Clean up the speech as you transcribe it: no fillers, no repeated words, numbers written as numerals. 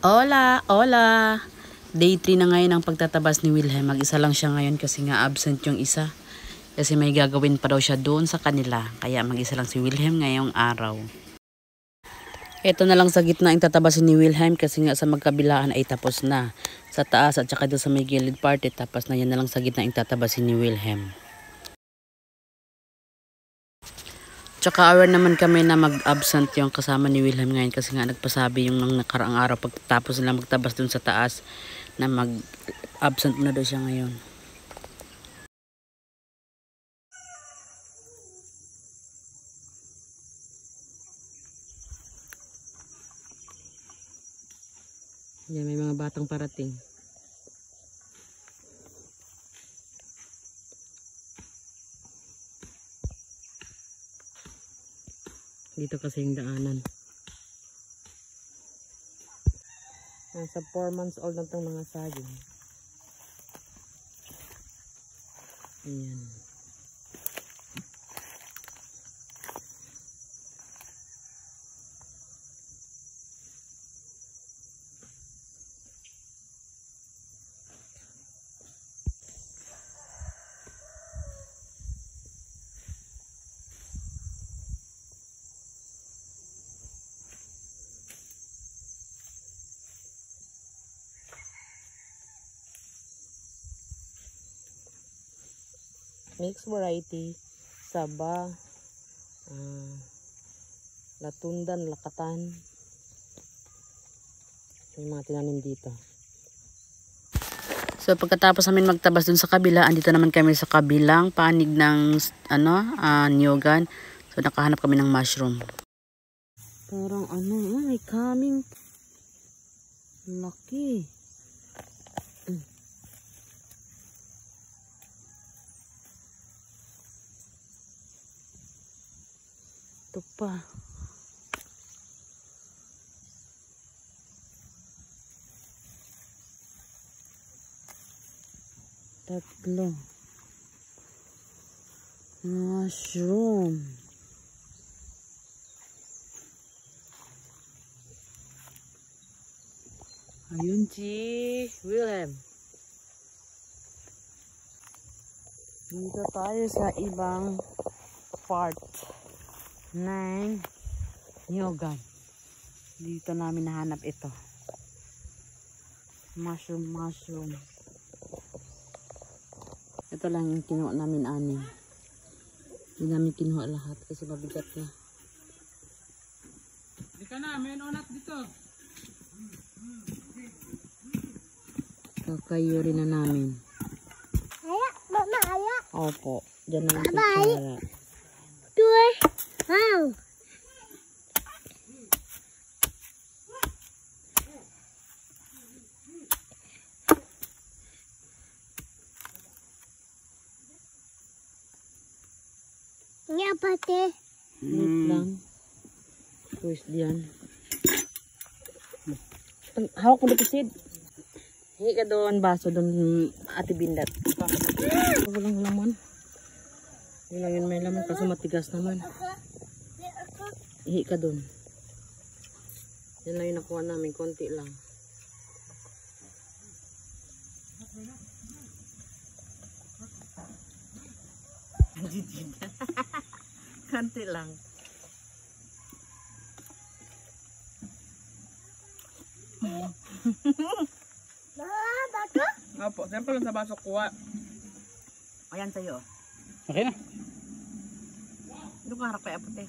Hola, hola! Day 3 na ngayon ang pagtatabas ni Wilhelm. Mag-isa lang siya ngayon kasi nga absent yung isa. Kasi may gagawin pa daw siya doon sa kanila. Kaya mag-isa lang si Wilhelm ngayong araw. Ito na lang sa gitna ang tatabasin ni Wilhelm kasi nga sa magkabilaan ay tapos na. Sa taas at saka doon sa may gilid parte tapos na, yan na lang sa gitna ang tatabasin ni Wilhelm. Tsaka aware naman kami na mag-absent yung kasama ni Wilhelm ngayon kasi nga nagpasabi yung nang nakaraang araw pagtapos nila magtabas dun sa taas na mag-absent na daw siya ngayon. Yan, may mga batang parating. Dito kasi yung daanan. Nasa 4 months old na itong mga saging. Ayan. Mixed variety, Saba, Latundan, Lakatan. May mga tinanim dito. So pagkatapos namin magtabas dun sa kabila, andito naman kami sa kabilang panig ng niyugan. So nakahanap kami ng mushroom. Parang may coming. Laki. Ito pa. Tatlo. Mushroom. Ayun si Wilhelm. Dito tayo sa ibang part ng niyugan. Dito namin nahanap ito. Mushroom. Ito lang yung kinuha namin 6. Hindi namin kinuha lahat kasi mabigat na. Hindi ka na, may unat dito. Kakayuri na namin. Aya, mama, aya. Opo, dyan na yung kutsara. Wow. Ini apa teh? Wait lang. Twist diyan. Hawak mo dito, Sid. Hingi ka doon, baso doon, Ate Bindat. Walang laman. Hindi lang yun may laman kasi matigas naman. Hingi ka doon. Yan lang yung nakuha namin, konti lang. Konti lang. Bato? Opo, siyempre lang sa baso kuha. Ayan sa'yo. Okay na. Doon ka harap kay Apote.